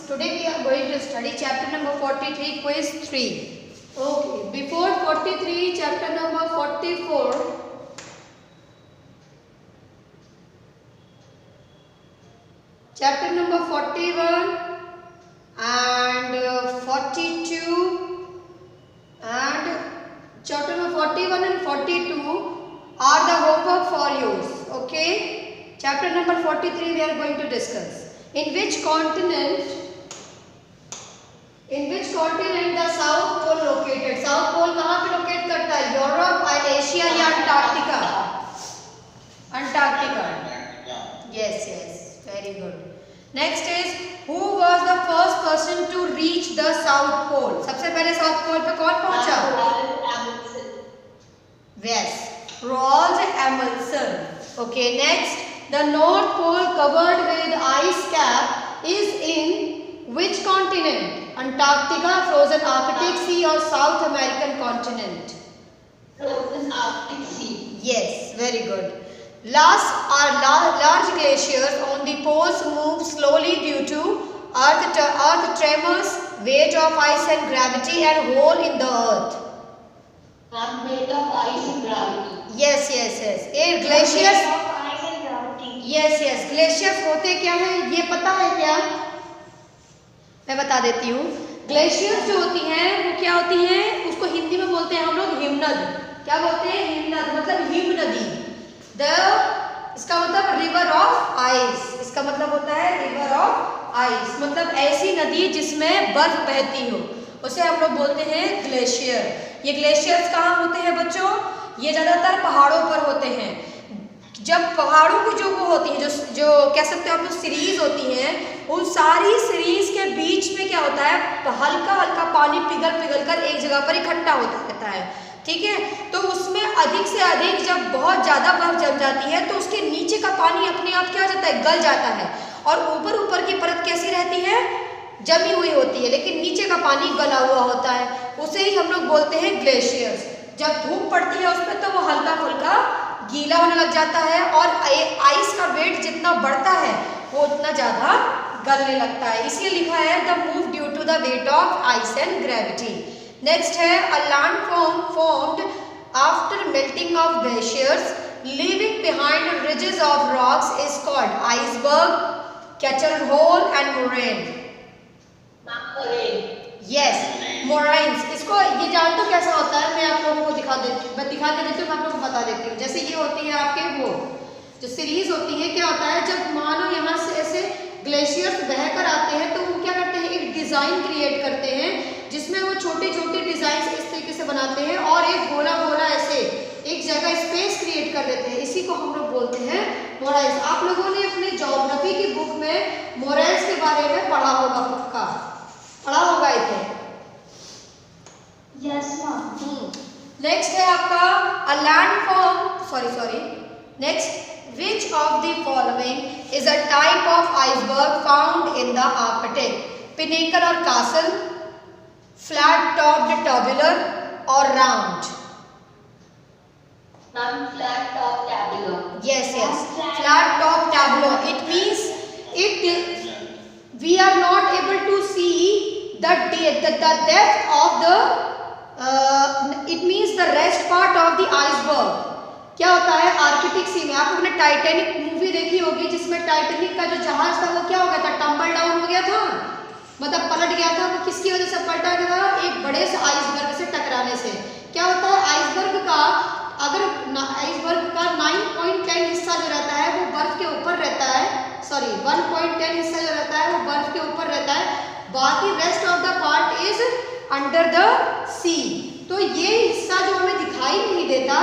Today we are going to study chapter number 43, quiz 3. Okay, before 43, chapter number 44. Chapter number 41 and 42 and chapter number 41 and 42 are the homework for you. Okay, chapter number 43 we are going to discuss. In which continent the South Pole located? South Pole कहाँ पे locate करता है? Europe, Asia या Antarctica? Antarctica. Yes, very good. Next is, who was the first person to reach the South Pole? सबसे पहले South Pole पे कौन पहुंचा? Yes, Roald Amundsen. Okay, next, the North Pole covered with ice cap is in which continent? Antarctica, frozen Arctic Sea or South American continent? Frozen Arctic Sea. Yes, very good. Large glaciers on the poles move slowly due to earth tremors, weight of ice and gravity, and hole in the earth. Weight of ice and gravity. Yes. Glaciers. Weight of ice and gravity. Yes. Glaciers होते क्या हैं? ये पता है क्या? मैं बता देती हूँ. ग्लेशियर्स जो होती हैं वो क्या होती हैं? उसको हिंदी में बोलते हैं हम लोग हिमनद. क्या बोलते हैं? हिमनद मतलब हिम नदी. इसका मतलब रिवर ऑफ आइस. इसका मतलब होता है रिवर ऑफ आइस, मतलब ऐसी नदी जिसमें बर्फ बहती हो, उसे हम लोग बोलते हैं ग्लेशियर. ये ग्लेशियर्स कहाँ होते हैं बच्चों? ये ज़्यादातर पहाड़ों पर होते हैं. जब पहाड़ों की जो वो होती है, जो कह सकते हो आप लोग सीरीज होती हैं, उन सारी सीरीज के बीच में क्या होता है? हल्का पानी पिघल कर एक जगह पर इकट्ठा होता रहता है. ठीक है, तो उसमें अधिक से अधिक जब बहुत ज़्यादा बर्फ जम जाती है तो उसके नीचे का पानी अपने आप क्या हो जाता है? गल जाता है. और ऊपर की परत कैसी रहती है? जमी हुई होती है, लेकिन नीचे का पानी गला हुआ होता है. उसे ही हम लोग बोलते हैं ग्लेशियर्स. जब धूप पड़ती है उस पर तो वो हल्का फुल्का गीला होने लग जाता है और आइस का वेट जितना बढ़ता है वो उतना ज़्यादा गलने लगता है. इसलिए लिखा है the move due to the weight of ice and gravity. Next है, a land formed after melting of glaciers leaving behind ridges of rocks is called iceberg, kettle hole and moraine. Yes, moraines. इसको ये जान तो कैसा होता है? मैं आप लोगों को दिखा के देती हूँ, मैं आप लोगों को बता देती हूँ. जैसे ये होती है आपके वो जो सीरीज होती है, क्या होता है जब मानो यहाँ से ऐसे ग्लेशियर्स बहकर आते हैं तो वो क्या करते हैं? एक डिज़ाइन क्रिएट करते हैं जिसमें वो छोटे डिज़ाइन इस तरीके से बनाते हैं और एक गोला ऐसे एक जगह स्पेस क्रिएट कर देते हैं. इसी को हम लोग बोलते हैं मोराइन्स. आप लोगों ने अपने ज्योग्राफी की बुक में मोराइन्स के बारे में पढ़ा होगा, पक्का पढ़ा होगा इसे. Yes, ma'am. नेक्स्ट है आपका a land sorry next, which of the following is a type of iceberg found in the Arctic? Pinnacle or castle, flat topped tabular or round? Flat top tabular. Yes. Flat top tabular. It means we are not able to see the depth of the it means the rest part of the iceberg. क्या होता है Arctic सी में? आप लोगों ने Titanic movie देखी होगी जिसमें टाइटैनिक का जो जहाज था वो क्या हो गया था? टम्बल डाउन हो गया था, मतलब पलट गया था. वो किसकी वजह से पलटा गया था? एक बड़े से आइसबर्ग से टकराने से. क्या होता है आइसबर्ग का 9.10 हिस्सा जो रहता है वो बर्फ के ऊपर रहता है. 1.10 हिस्सा जो रहता है वो बर्फ के ऊपर रहता है. बाकी rest of the part is under the sea. तो ये हिस्सा जो हमें दिखाई नहीं देता,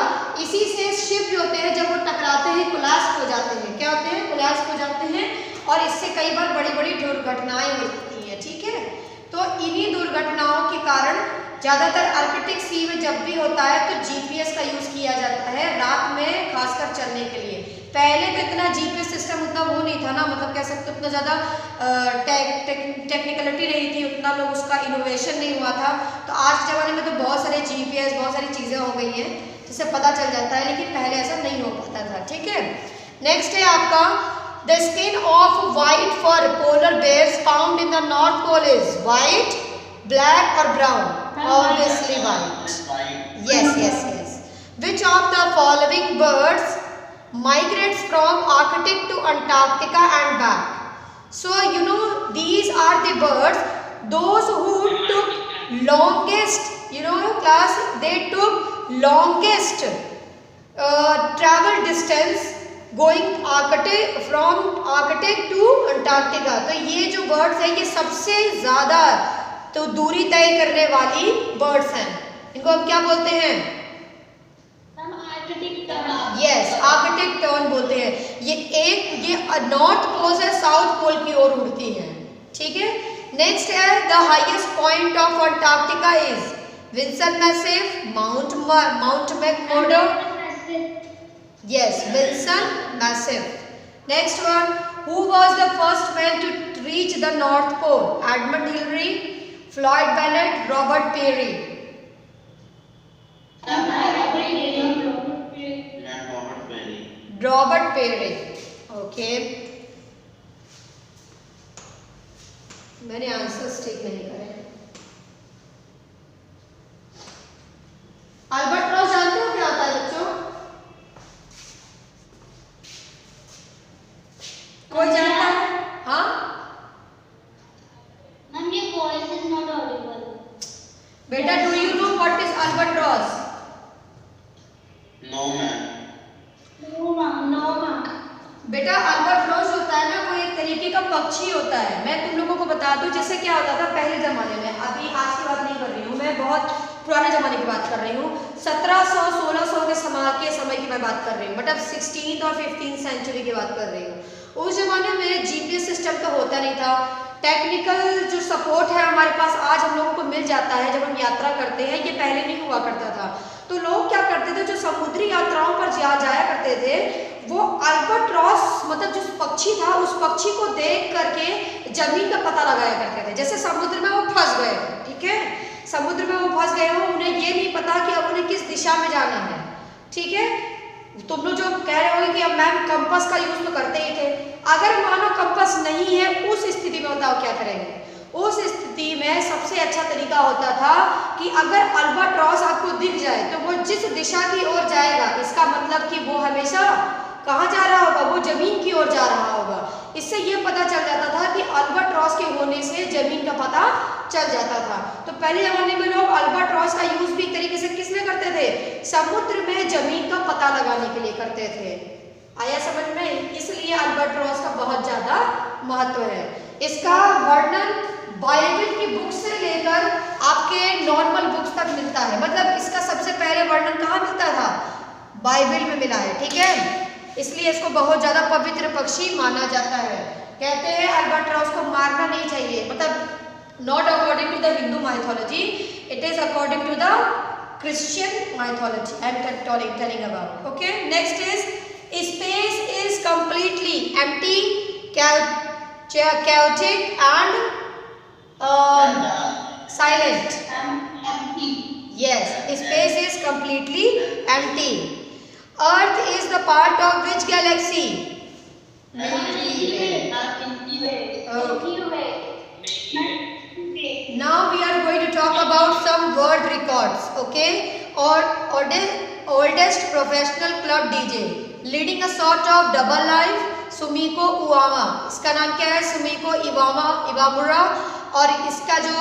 इसी से शिप जो होते हैं जब वो टकराते हैं कोलैप्स हो जाते हैं. क्या होते हैं? कोलैप्स हो जाते हैं और इससे कई बार बड़ी दुर्घटनाएं हो जाती हैं. ठीक है, तो इन्हीं दुर्घटनाओं के कारण ज़्यादातर आर्कटिक सी में जब भी होता है तो जीपीएस का यूज़ किया जाता है रात में खासकर चलने के लिए. पहले तो इतना जीपीएस सिस्टम उतना वो नहीं था ना, मतलब कह सकते उतना ज़्यादा टेक्निकलिटी नहीं थी, उतना लोग उसका इनोवेशन नहीं हुआ था. तो आज के ज़माने में तो बहुत सारे जीपीएस बहुत सारी चीज़ें हो गई हैं जिससे पता चल जाता है, लेकिन पहले ऐसा नहीं हो पाता था. ठीक है, नेक्स्ट है आपका The skin of white fur polar bears found in the North Pole is white, black or brown? Obviously white. Yes. Which of the following birds migrates from Arctic to Antarctica and back? So you know these are the birds, those who took longest, class, they took longest travel distance going from Arctic to Antarctica. तो ये जो birds हैं ये सबसे ज़्यादा तो दूरी तय करने वाली बर्ड्स हैं। इनको हम क्या बोलते हैं? यस, आर्कटिक टर्न बोलते हैं। ये नॉर्थ पोल से साउथ पोल की ओर उड़ती है। ठीक है, नेक्स्ट है the highest point of Antarctica is Wilson Massive, Mount McMurdo. Yes, Wilson Massive. Next one, who was the first man to reach the North Pole? Edmund Hillary, Floyd Bennett, Robert Peary. Robert Peary. Okay. मैंने answers ठीक नहीं करे। अल्बर्ट्रॉस जानते हो क्या होता है बच्चों? कोई जानता है? हाँ मैम, ये वॉइस इज नॉट ऑडिबल। बेटा, do you know what is albatross? No ma'am. बेटा, अल्बाट्रॉस होता है ना, वो एक तरीके का पक्षी होता है। मैं तुम लोगों को बता दूं, जैसे क्या होता था पहले जमाने में, अभी आज की बात नहीं कर रही हूँ मैं, बहुत पुराने जमाने की बात कर रही हूँ। 1700-1600 के समय की मैं बात कर रही हूँ, मतलब 16th और 15th सेंचुरी की बात कर रही हूँ। उस जमाने में जीपीएस सिस्टम तो होता नहीं था। टेक्निकल जो सपोर्ट है हमारे पास आज हम लोगों को मिल जाता है जब हम यात्रा करते हैं, ये पहले नहीं हुआ करता था। तो लोग क्या करते थे, जो समुद्री यात्राओं पर जाया करते थे, वो अल्बाट्रॉस मतलब जो पक्षी था, उस पक्षी को देख करके जमीन का पता लगाया करते थे। जैसे समुद्र में वो फंस गए, ठीक है, समुद्र में वो फंस गए हो, उन्हें ये नहीं पता कि अब उन्हें किस दिशा में जाना है। ठीक है, तुम लोग जो कह रहे हो कि अब मैम कंपास का यूज तो करते ही थे, अगर मानो कंपास नहीं है, उस स्थिति में बताओ क्या करेंगे? उस स्थिति में सबसे अच्छा तरीका होता था कि अगर अल्बाट्रॉस आपको दिख जाए तो वो जिस दिशा की ओर जाएगा, इसका मतलब कि वो हमेशा कहाँ जा रहा होगा? वो जमीन की ओर जा रहा होगा। इससे ये पता चल जाता था कि अल्बाट्रॉस के होने से जमीन का पता चल जाता था। तो पहले जमाने में लोग अल्बाट्रॉस का यूज भी एक तरीके से किस में करते थे? समुद्र में जमीन का पता लगाने के लिए करते थे। आया समझ में? इसलिए अल्बाट्रॉस का बहुत ज्यादा महत्व है। इसका वर्णन बाइबल की बुक से लेकर आपके नॉर्मल बुक्स तक मिलता है। मतलब इसका सबसे पहले वर्णन कहाँ मिलता था? बाइबल में मिला है। ठीक है, इसलिए इसको बहुत ज्यादा पवित्र पक्षी माना जाता है। कहते हैं अल्बाट्रॉस को मारना नहीं चाहिए, मतलब not according to the Hindu mythology, it is according to the Christian mythology I am telling about. Okay, next is space is completely empty, chaotic and silent. Yes, space is completely empty. Earth is the part of which galaxy? Milky Way. Now we are going to talk about some world records. Okay, or oldest professional club DJ leading a sort of double life. सुमिको उवामा, इसका नाम क्या है? सुमिको Iwamura. और इसका जो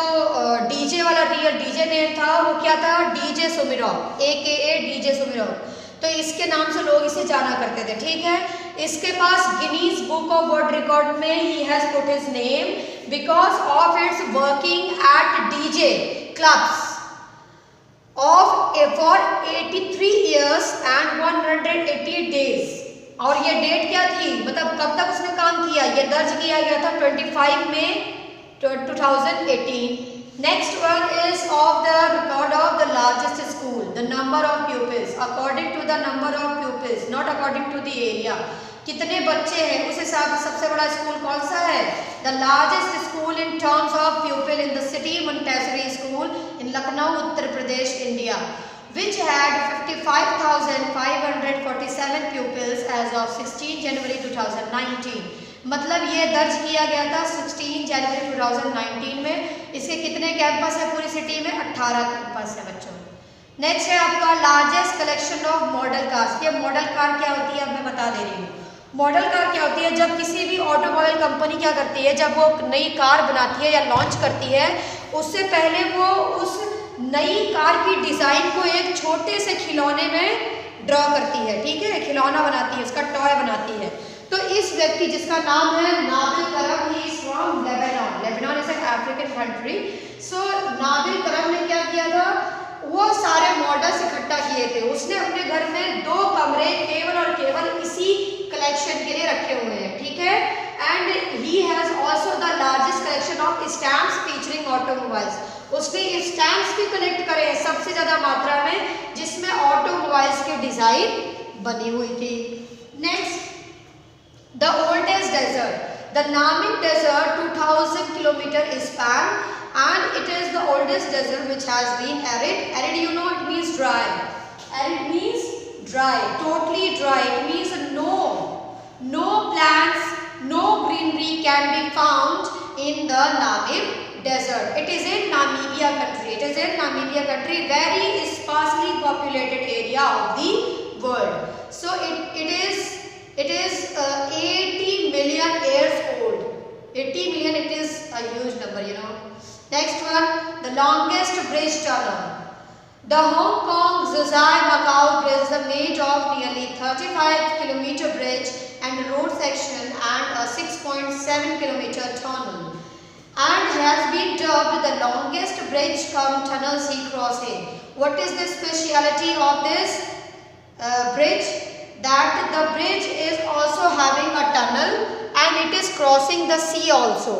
DJ वाला real DJ name था वो क्या था? DJ Sumiroc, AKA DJ Sumiroc. तो इसके नाम से लोग इसे जाना करते थे। ठीक है, इसके पास Guinness Book of World Record में he has put his name because of its working at DJ clubs for 83 years and 180 days। और ये डेट क्या थी, मतलब कब तक उसने काम किया? ये दर्ज किया गया था 25 मई 2018। Next one is of the record of the largest school, the number of pupils according to the number of pupils, not according to the area. कितने बच्चे हैं उस हिसाब से सबसे बड़ा स्कूल कौन सा है? The largest school in terms of प्यूपिल in the city Montessori school in Lucknow, Uttar Pradesh, India. which had 55,547 pupils as of 16 जनवरी 2019। मतलब ये दर्ज किया गया था 16 जनवरी 2019 में। इसके कितने कैंपस है पूरी सिटी में? 18 कैंपस है बच्चों। नेक्स्ट है आपका largest collection of model cars. ये मॉडल कार क्या होती है अब मैं बता दे रही हूँ। मॉडल कार क्या होती है? जब किसी भी ऑटोमोबाइल कंपनी क्या करती है, जब वो नई कार बनाती है या लॉन्च करती है, उससे पहले वो उस नई कार की डिज़ाइन को एक छोटे से खिलौने में ड्रॉ करती है, ठीक है, खिलौना बनाती है, उसका टॉय बनाती है। तो इस व्यक्ति जिसका नाम है Nabil Karam, he is from Lebanon. Lebanon is an African country. So Nabil Karam ने क्या किया था, वो सारे मॉडल्स इकट्ठा किए थे। उसने अपने घर में 2 कमरे केवल और केवल इसी कलेक्शन के लिए रखे हुए हैं, ठीक है। And he has also the largest collection of stamps featuring automobiles. उसने स्टैम्प्स भी कलेक्ट करे हैं सबसे ज़्यादा मात्रा में, जिसमें ऑटोमोबाइल्स की डिज़ाइन बनी हुई थी। Next, the oldest desert, the Namib desert 2000 kilometre span and it is the oldest desert which has been arid. Arid, you know, it means dry. Arid means dry, totally dry. It means no plants, no greenery can be found in the Namib desert. It is in Namibia country. It is in Namibia country, very sparsely populated area of the world. So it is 80 million years old. 80 million, it is a huge number, you know. Next one, the longest bridge tunnel. The Hong Kong Zhuhai Macau Bridge is made of nearly 35 kilometer bridge and road section and a 6.7 kilometer tunnel, and has been dubbed the longest bridge cum tunnel sea crossing. What is the speciality of this bridge? That the bridge is also having a tunnel and it is crossing the sea also.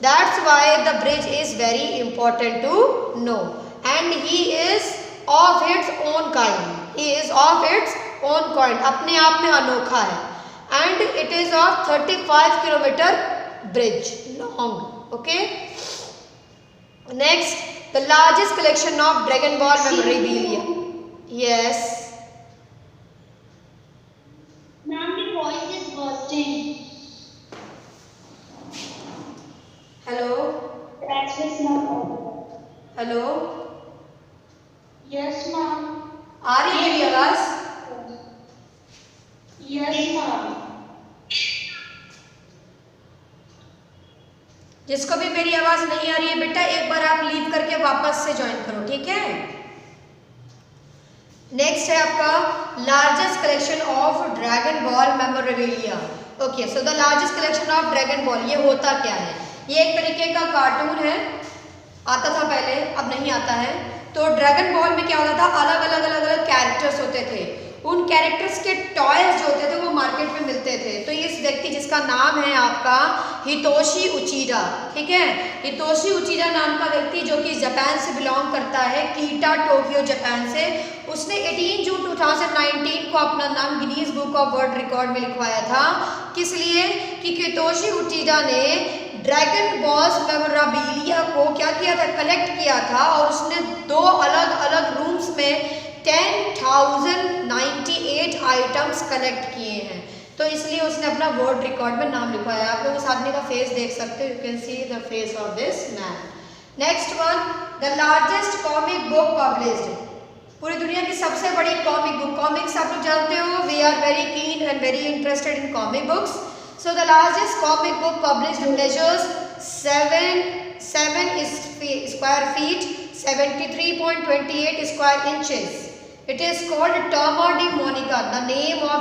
That's why the bridge is very important to know. And he is of its own kind. He is of its own kind. अपने आप में अनोखा है. And it is of 35 kilometer bridge long. Okay. Next, the largest collection of Dragon Ball memorabilia. Yes. Ma'am, the voice is bursting. Hello. That's just not audible. Hello. Yes, ma'am. आ रही है मेरी आवाज? Yes, ma'am. जिसको भी मेरी आवाज नहीं आ रही है बेटा, एक बार आप लीव करके वापस से ज्वाइन करो, ठीक है। नेक्स्ट है आपका largest collection of Dragon Ball memorabilia. Okay, so the largest collection of Dragon Ball, ये होता क्या है? ये एक तरीके का कार्टून है, आता था पहले, अब नहीं आता है। तो ड्रैगन बॉल में क्या होता था, अलग अलग कैरेक्टर्स होते थे। उन कैरेक्टर्स के टॉयज जो होते थे वो मार्केट में मिलते थे। तो इस व्यक्ति जिसका नाम है आपका हितोशी उचिडा, ठीक है, हितोशी उचिडा नाम का व्यक्ति जो कि जापान से बिलोंग करता है, कीटा टोक्यो जापान से, उसने 18 जून 2019 को अपना नाम Guinness Book of World Record में लिखवाया था। किस लिए? कि हितोशी उचिडा ने ड्रैगन बॉल्स मेमोरेबिलिया को क्या किया था, कलेक्ट किया था, और उसने 2 अलग अलग रूम्स में 10,098 आइटम्स कलेक्ट किए हैं। तो इसलिए उसने अपना वर्ल्ड रिकॉर्ड में नाम लिखवाया। आप लोग उस आदमी का फेस देख सकते हो, you can see the face of this man. Next one, the largest comic book published. पूरी दुनिया की सबसे बड़ी कॉमिक बुक, कॉमिक्स आप लोग जानते हो, we are very keen and very interested in comic books. So the largest comic book published measures 7 square feet, 73.28 square inches. It is called Turma de Monica. The name of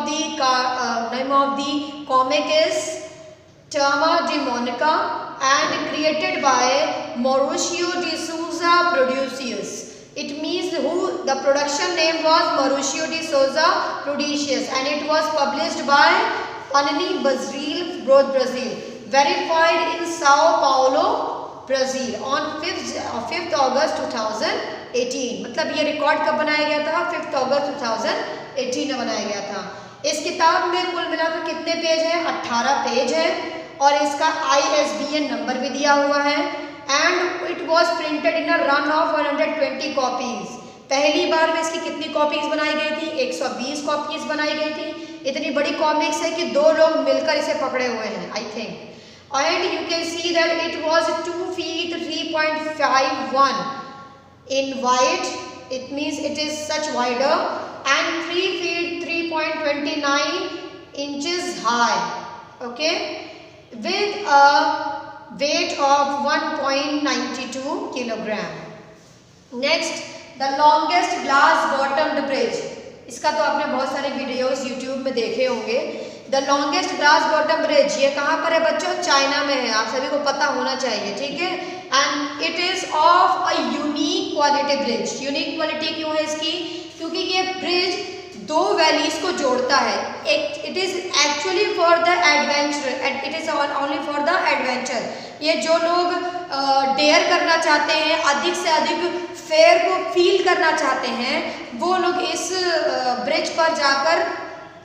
the comic is Turma de Monica and created by Mauricio de Souza Productions. It means the production name was Mauricio de Souza Productions and it was published by Panini Brazil, Brazil, verified in Sao Paulo, Brazil on 5th August 2018। मतलब ये record कब बनाया गया था? 5th अगस्त 2018 में बनाया गया था। इस किताब में कुल मिलाकर कितने पेज हैं? 18 पेज है और इसका ISBN नंबर भी दिया हुआ है। And it was printed in a run of 120 copies. पहली बार में इसकी कितनी कॉपीज बनाई गई थी? 120 कॉपीज बनाई गई थी। इतनी बड़ी कॉमिक्स है कि 2 लोग मिलकर इसे पकड़े हुए हैं, I think. And you can see that it was 2 feet 3.51 in wide, it means it is such wider, and 3 feet 3.29 inches high, okay, with a weight of 1.92 kilogram. Next, the longest glass bottomed bridge. इसका तो आपने बहुत सारे videos YouTube में देखे होंगे। The longest glass bottom bridge, ये कहाँ पर है बच्चों? चाइना में है, आप सभी को पता होना चाहिए, ठीक है। And it is of a unique quality bridge. Unique quality क्यों है इसकी? क्योंकि ये ब्रिज 2 वैलीज को जोड़ता है। It is actually for the adventure, it is only for the adventure. ये जो लोग डेयर करना चाहते हैं, अधिक से अधिक फेयर को फील करना चाहते हैं, वो लोग इस ब्रिज पर जाकर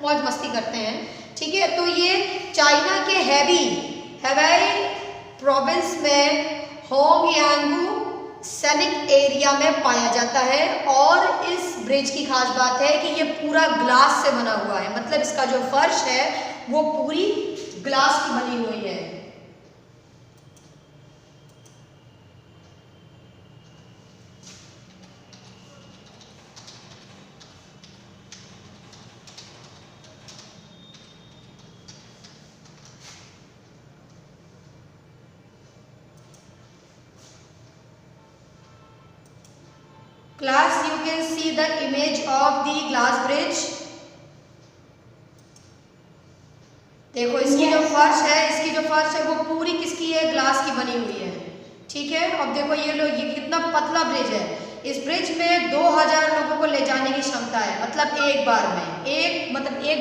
मौज मस्ती करते हैं, ठीक है। तो ये चाइना के हेवाई प्रोविंस में होंगयांगू सैनिक एरिया में पाया जाता है। और इस ब्रिज की खास बात है कि ये पूरा ग्लास से बना हुआ है, मतलब इसका जो फर्श है वो पूरी ग्लास की बनी हुई है। Class, you can see the image of the glass bridge. देखो इसकी जो फर्श है वो पूरी किसकी है? ग्लास की बनी हुई है, ठीक है। अब देखो ये कितना पतला ब्रिज है। इस ब्रिज में 2000 लोगों को ले जाने की क्षमता है, मतलब एक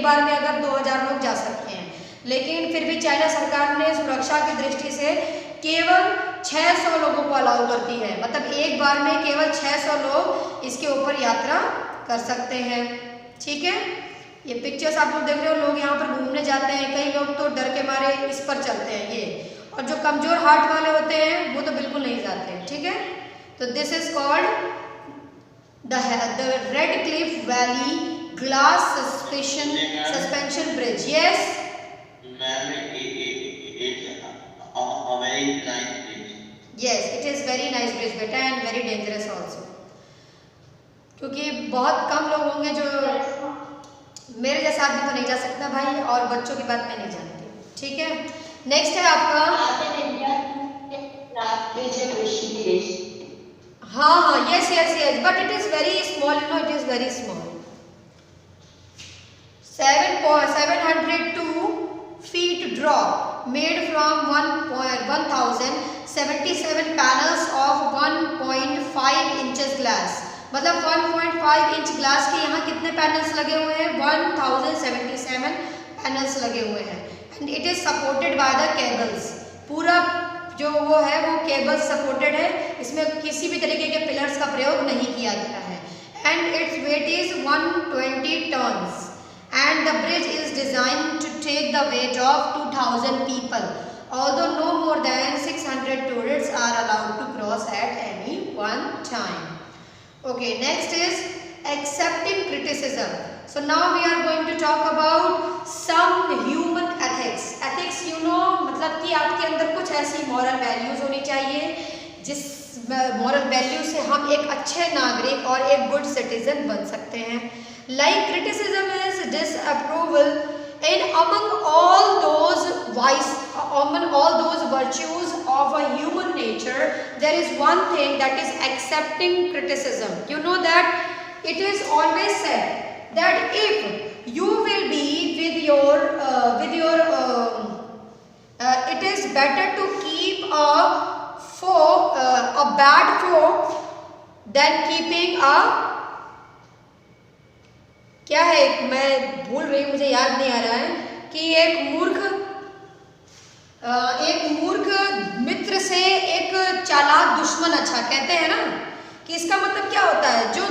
बार में अगर 2000 लोग जा सकते हैं। लेकिन फिर भी चाइना सरकार ने सुरक्षा की दृष्टि से केवल 600 लोगों को अलाउ करती है, मतलब एक बार में केवल 600 लोग इसके ऊपर यात्रा कर सकते हैं, ठीक है। ये पिक्चर्स आप लोग देख रहे हो, लोग यहाँ पर घूमने जाते हैं, कई लोग तो डर के मारे इस पर चलते हैं ये, और जो कमजोर हार्ट वाले होते हैं वो तो बिल्कुल नहीं जाते हैं, ठीक है। तो this is called the red Cliff valley glass suspension bridge. Yes Yes, it is very nice bridge बेटा, and very dangerous also, क्योंकि बहुत कम लोग होंगे जो, मेरे जैसा आदमी तो नहीं जा सकता भाई, और बच्चों की बात मैं नहीं जानती, ठीक है। नेक्स्ट है आपका, हाँ, yes, but it is very small, it is very small. 702 feet drop made from 1077 panels of 1.5 inches glass, मतलब 1.5 इंच ग्लास के यहाँ कितने पैनल्स लगे हुए हैं? 1077 पैनल्स लगे हुए हैं। And it is supported by the cables, पूरा जो वो है वो केबल्स सपोर्टेड है, इसमें किसी भी तरीके के पिलर्स का प्रयोग नहीं किया गया है। And its weight is 120 tons and the bridge is designed to take the weight of 2000 people, although no more than 600 tourists are allowed to cross at any one time. Okay, next is accepting criticism. So now we are going to talk about some human ethics. Ethics, you know, मतलब कि आपके अंदर कुछ ऐसी moral values होनी चाहिए जिस moral values से हम एक अच्छे नागरिक और एक good citizen बन सकते हैं। Like criticism is disapproval, and among all those virtues of a human nature, there is one thing that is accepting criticism. You know that it is always said that if you will be it is better to keep a bad foe than keeping a, क्या है, मैं भूल रही हूँ, मुझे याद नहीं आ रहा है, कि एक मूर्ख मित्र से एक चालाक दुश्मन अच्छा, कहते हैं ना। कि इसका मतलब क्या होता है? जो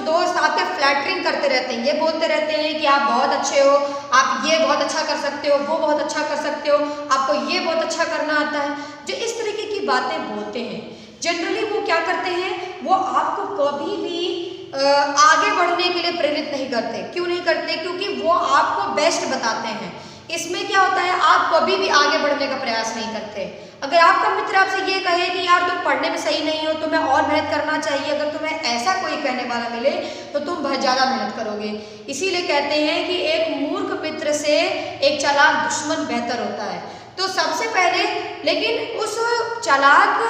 दोस्त आपके फ्लैटरिंग करते रहते हैं, ये बोलते रहते हैं कि आप बहुत अच्छे हो, आप ये बहुत अच्छा कर सकते हो, वो बहुत अच्छा कर सकते हो, आपको ये बहुत अच्छा करना आता है, जो इस तरीके की बातें बोलते हैं, जनरली वो क्या करते हैं, वो आपको कभी भी आगे बढ़ने के लिए प्रेरित नहीं करते। क्यों नहीं करते? क्योंकि वो आपको बेस्ट बताते हैं। इसमें क्या होता है, आप कभी भी आगे बढ़ने का प्रयास नहीं करते। अगर आपका मित्र आपसे ये कहे कि यार तुम पढ़ने में सही नहीं हो, तुम्हें और मेहनत करना चाहिए, अगर तुम्हें ऐसा कोई कहने वाला मिले तो तुम बहुत ज़्यादा मेहनत करोगे। इसीलिए कहते हैं कि एक मूर्ख मित्र से एक चालाक दुश्मन बेहतर होता है। तो सबसे पहले, लेकिन उस चालाक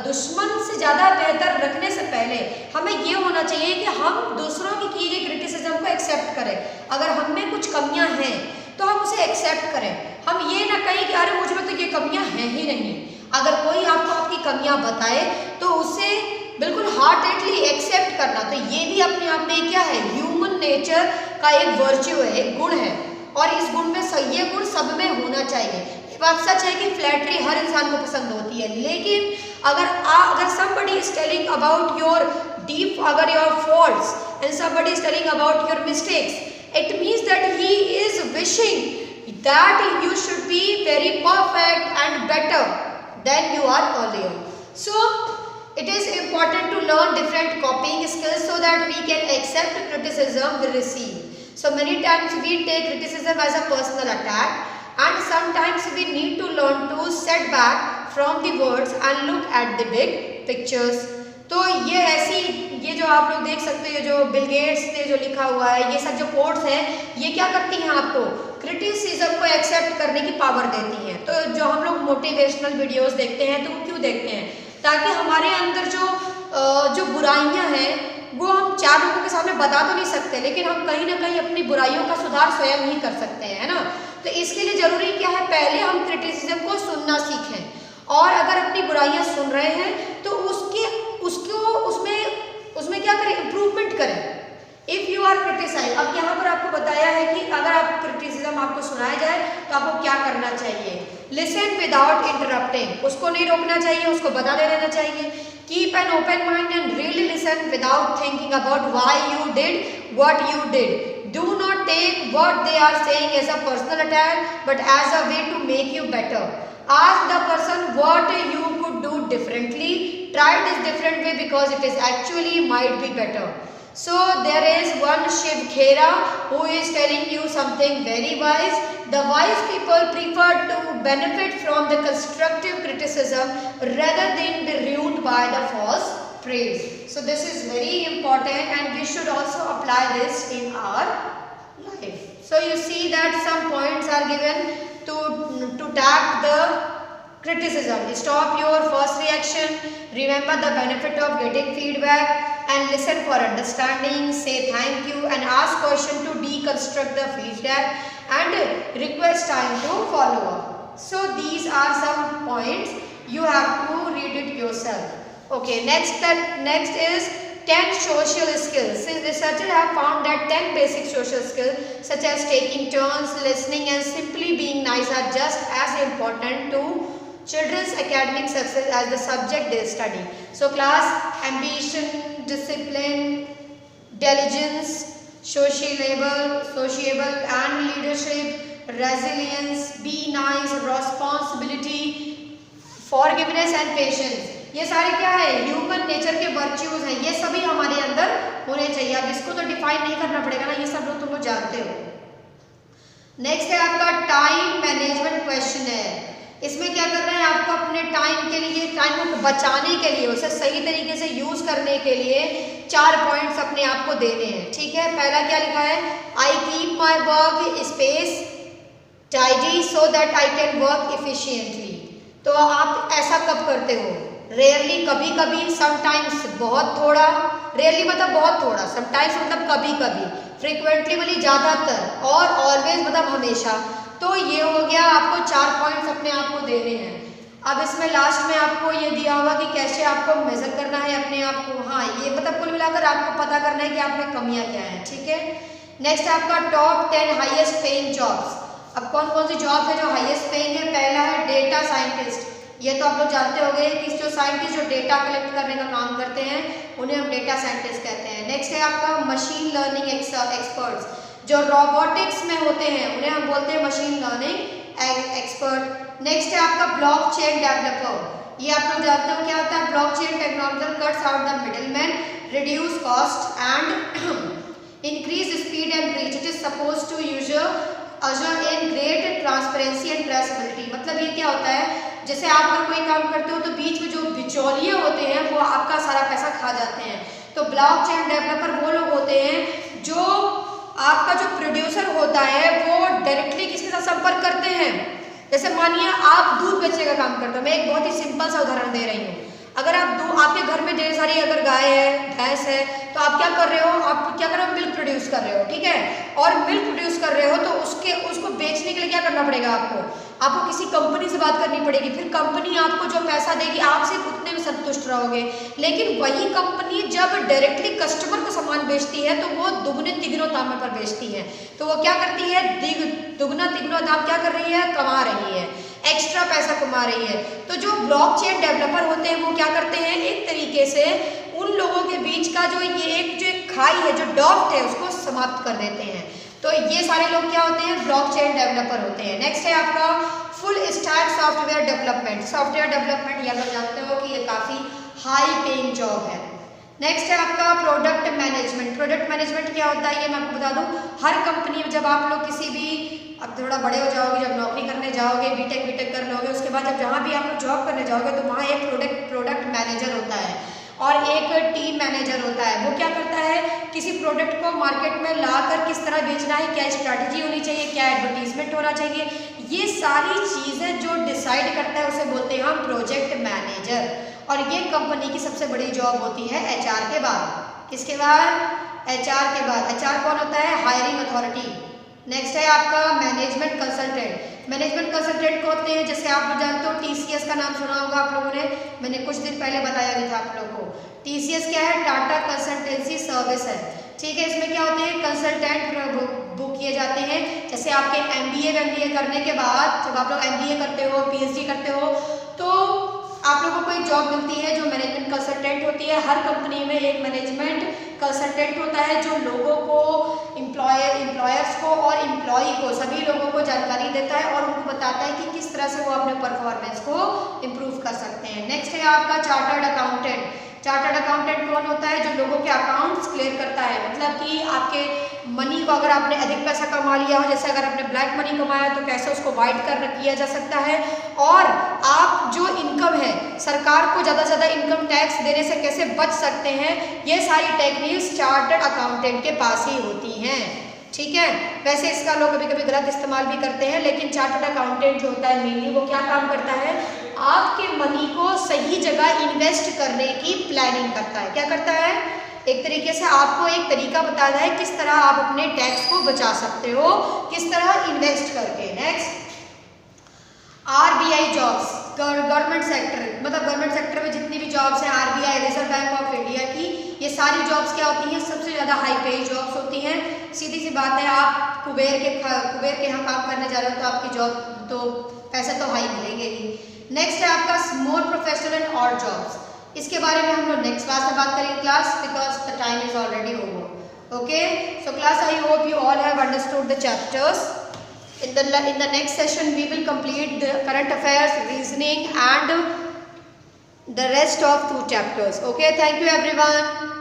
दुश्मन से ज़्यादा बेहतर रखने से पहले हमें ये होना चाहिए कि हम दूसरों की गई क्रिटिसिज्म को एक्सेप्ट करें। अगर हम में कुछ कमियां हैं तो हम उसे एक्सेप्ट करें। हम ये ना कहें कि अरे मुझ में तो ये कमियां हैं ही नहीं। अगर कोई आपको आपकी कमियां बताए तो उसे बिल्कुल हार्टेडली एक्सेप्ट करना, तो ये भी अपने आप में क्या है, ह्यूमन नेचर का एक वर्च्यू है, एक गुण है। और इस गुण में ये गुण सब में होना चाहिए। ये बात सच है कि फ्लैटरी हर इंसान को पसंद होती है, लेकिन अगर somebody is telling about your deep, अगर your faults and somebody is telling about your mistakes, it means that he is wishing that you should be very perfect and better than you are earlier. So it is important to learn different copying skills so that we can accept criticism we receive. So many times we take criticism as a personal attack, and sometimes we need to learn to set back from the words and look at the big pictures. तो ये जो आप लोग देख सकते हो, जो Bill Gates ने जो लिखा हुआ है, ये सब जो कोट्स हैं, ये क्या करती हैं, आपको क्रिटिसिज्म को एक्सेप्ट करने की पावर देती हैं। तो जो हम लोग मोटिवेशनल वीडियोस देखते हैं, तो वो क्यों देखते हैं? ताकि हमारे अंदर जो बुराइयां हैं वो हम चार लोगों के सामने बता तो नहीं सकते, लेकिन हम कहीं ना कहीं अपनी बुराइयों का सुधार स्वयं ही कर सकते हैं, है ना। तो इसके लिए जरूरी क्या है, पहले हम क्रिटिसिज्म को सुनना सीखें, और अगर अपनी बुराइयां सुन रहे हैं तो उसमें क्या करें, इम्प्रूवमेंट करें। इफ़ यू आर क्रिटिसाइज, अब यहाँ पर आपको बताया है कि अगर आप क्रिटिसिज्म आपको सुनाया जाए तो आपको क्या करना चाहिए। लिसन विदाउट इंटरप्टिंग, उसको नहीं रोकना चाहिए, उसको बता दे देना चाहिए। Keep an open mind and really listen without thinking about why you did what you did. Do not take what they are saying as a personal attack, but as a way to make you better. Ask the person what you could do differently. Try this different way because it is actually might be better. So there is one Shiv Khera who is telling you something very wise. The wise people prefer to benefit from the constructive criticism rather than be ruined by the false praise. So this is very important, and we should also apply this in our life. So you see that some points are given to tackle the criticism. Stop your first reaction, remember the benefit of getting feedback, and listen for understanding, say thank you, and ask question to deconstruct the feedback, and request time to follow up. So these are some points, you have to read it yourself. Okay, next is 10 social skills. Since researchers have found that 10 basic social skills such as taking turns, listening, and simply being nice are just as important to children's academic success as the subject they study. So class, ambition, discipline, diligence, sociable and leadership, resilience, be nice, responsibility, forgiveness and patience. ये सारे क्या है, human nature के virtues हैं, ये सभी हमारे अंदर होने चाहिए। अब इसको तो डिफाइन नहीं करना पड़ेगा ना, ये सब लोग तुम लोग जानते हो। नेक्स्ट है आपका टाइम मैनेजमेंट क्वेश्चन है। इसमें क्या करना है, आपको अपने टाइम के लिए, टाइम को बचाने के लिए, उसे सही तरीके से यूज करने के लिए 4 पॉइंट्स अपने आप को देने हैं। ठीक है, पहला क्या लिखा है, I keep my work space tidy so that I can work efficiently. तो आप ऐसा कब करते हो, रेयरली, कभी कभी, समटाइम्स बहुत थोड़ा, रेयरली मतलब बहुत थोड़ा, समटाइम्स मतलब कभी कभी, फ्रिक्वेंटली मतलब ज़्यादातर, और ऑलवेज मतलब हमेशा। तो ये हो गया, आपको 4 पॉइंट्स अपने आप को देने हैं। अब इसमें लास्ट में आपको ये दिया होगा कि कैसे आपको मेजर करना है अपने आप को। हाँ, ये मतलब कुल मिलाकर आपको पता करना है कि आप में कमियाँ क्या हैं। ठीक है, नेक्स्ट है आपका टॉप 10 हाईएस्ट पेइंग जॉब्स। अब कौन कौन सी जॉब है जो हाईएस्ट पेइंग है। पहला है डेटा साइंटिस्ट, ये तो आप लोग जानते होंगे कि जो साइंटिस्ट जो डेटा कलेक्ट करने का काम करते हैं उन्हें हम डेटा साइंटिस्ट कहते हैं। नेक्स्ट है आपका मशीन लर्निंग एक्सपर्ट्स, जो रोबोटिक्स में होते हैं उन्हें हम बोलते हैं मशीन लर्निंग एक्सपर्ट। नेक्स्ट है आपका ब्लॉकचेन डेवलपर, ये आप लोग जानते हो क्या होता है blockchain horizontal cuts out the middleman, reduce cost and increase speed and reach. It is supposed to usher in great transparency and traceability. मतलब ये क्या होता है, जैसे आप अगर कोई काम करते हो तो बीच में जो बिचौलिए होते हैं वो आपका सारा पैसा खा जाते हैं। तो ब्लॉकचेन डेवलपर वो लोग होते हैं जो आपका जो प्रोड्यूसर होता है वो डायरेक्टली किसके साथ संपर्क करते हैं। जैसे मानिए आप दूध बेचने का काम करते हो, मैं एक बहुत ही सिंपल सा उदाहरण दे रही हूँ। अगर आप आपके घर में ढेर सारी अगर गाय है, भैंस है, तो आप क्या कर रहे हो, आप क्या कर रहे हो, मिल्क प्रोड्यूस कर रहे हो, ठीक है। और मिल्क प्रोड्यूस कर रहे हो तो उसको बेचने के लिए क्या करना पड़ेगा आपको किसी कंपनी से बात करनी पड़ेगी। फिर कंपनी आपको जो पैसा देगी आप सिर्फ उतने में संतुष्ट रहोगे। लेकिन वही कंपनी जब डायरेक्टली कस्टमर को सामान बेचती है तो वो दुगने तिगुने दाम पर बेचती है। तो वो क्या करती है, दुगना तिगुना दाम क्या कर रही है, कमा रही है, एक्स्ट्रा पैसा कमा रही है। तो जो ब्लॉकचेन डेवलपर होते हैं वो क्या करते हैं, एक तरीके से उन लोगों के बीच का जो एक खाई है, जो डॉट है, उसको समाप्त कर देते हैं। तो ये सारे लोग क्या होते हैं, ब्लॉकचेन डेवलपर होते हैं। नेक्स्ट है आपका full stack software development. Software development ये लोग जानते हो कि ये काफ़ी हाई पेइंग जॉब है। नेक्स्ट है आपका प्रोडक्ट मैनेजमेंट। प्रोडक्ट मैनेजमेंट क्या होता है ये मैं आपको बता दूं। हर कंपनी में जब आप लोग किसी भी, अब थोड़ा बड़े हो जाओगे, जब नौकरी करने जाओगे, बीटेक कर लोगे, उसके बाद जब जहाँ भी आप लोग जॉब करने जाओगे तो वहाँ एक प्रोडक्ट मैनेजर होता है और एक टीम मैनेजर होता है। वो क्या करता है, किसी प्रोडक्ट को मार्केट में लाकर किस तरह बेचना है, क्या स्ट्रैटेजी होनी चाहिए, क्या एडवर्टीजमेंट होना चाहिए, ये सारी चीज़ें जो डिसाइड करता है उसे बोलते हैं हम प्रोजेक्ट मैनेजर। और ये कंपनी की सबसे बड़ी जॉब होती है एचआर के बाद। किसके बाद, एचआर के बाद। एचआर कौन होता है, हायरिंग अथॉरिटी। नेक्स्ट है आपका मैनेजमेंट कंसल्टेंट। मैनेजमेंट कंसल्टेंट को होते हैं, जैसे आप लोग जानते हो टीसीएस का नाम सुना होगा आप लोगों ने, मैंने कुछ दिन पहले बताया भी था आप लोगों को। टीसीएस क्या है, टाटा कंसल्टेंसी सर्विस है, ठीक है। इसमें क्या होते हैं, कंसल्टेंट बुक किए जाते हैं। जैसे आपके एमबीए करने के बाद जब आप लोग एमबीए करते हो, पीएचडी करते हो, तो आप लोगों को एक जॉब मिलती है जो मैनेजमेंट कंसल्टेंट होती है। हर कंपनी में एक मैनेजमेंट कंसल्टेंट होता है जो लोगों को, एम्प्लॉयर्स को और एम्प्लॉय को, सभी लोगों को जानकारी देता है और उनको बताता है कि किस तरह से वो अपने परफॉर्मेंस को इम्प्रूव कर सकते हैं। नेक्स्ट है आपका चार्टर्ड अकाउंटेंट। चार्टर्ड अकाउंटेंट कौन होता है, जो लोगों के अकाउंट्स क्लियर करता है। मतलब कि आपके मनी को, अगर आपने अधिक पैसा कमा लिया हो, जैसे अगर आपने ब्लैक मनी कमाया तो कैसे उसको वाइट कर किया जा सकता है, और आप जो इनकम है सरकार को ज़्यादा से ज़्यादा इनकम टैक्स देने से कैसे बच सकते हैं, ये सारी टेक्निक्स चार्टर्ड अकाउंटेंट के पास ही होती हैं, ठीक है। वैसे इसका लोग कभी कभी गलत इस्तेमाल भी करते हैं, लेकिन चार्टर्ड अकाउंटेंट जो होता है मेनली वो क्या काम करता है, आपके मनी को सही जगह इन्वेस्ट करने की प्लानिंग करता है। क्या करता है, एक तरीके से आपको एक तरीका बताता है किस तरह आप अपने टैक्स को बचा सकते हो, किस तरह इन्वेस्ट करके। Next RBI jobs, government sector, मतलब गवर्नमेंट सेक्टर में जितनी भी जॉब्स हैं, RBI, reserve bank of India की, ये सारी जॉब्स क्या होती हैं, सबसे ज़्यादा हाई पेइंग जॉब्स होती हैं। सीधी सी बात है, आप कुबेर के यहाँ काम करने जा रहे हो तो आपकी जॉब तो पैसे तो हाई मिलेंगे ही। नेक्स्ट है आपका मोर प्रोफेशनल एंड ऑड जॉब्स। इसके बारे में हम लोग नेक्स्ट क्लास में बात करेंगे class, because the time is already over. Okay, so class, I hope you all have understood the chapters. In the next session we will complete the current affairs, reasoning and the rest of 2 chapters. Okay, thank you everyone.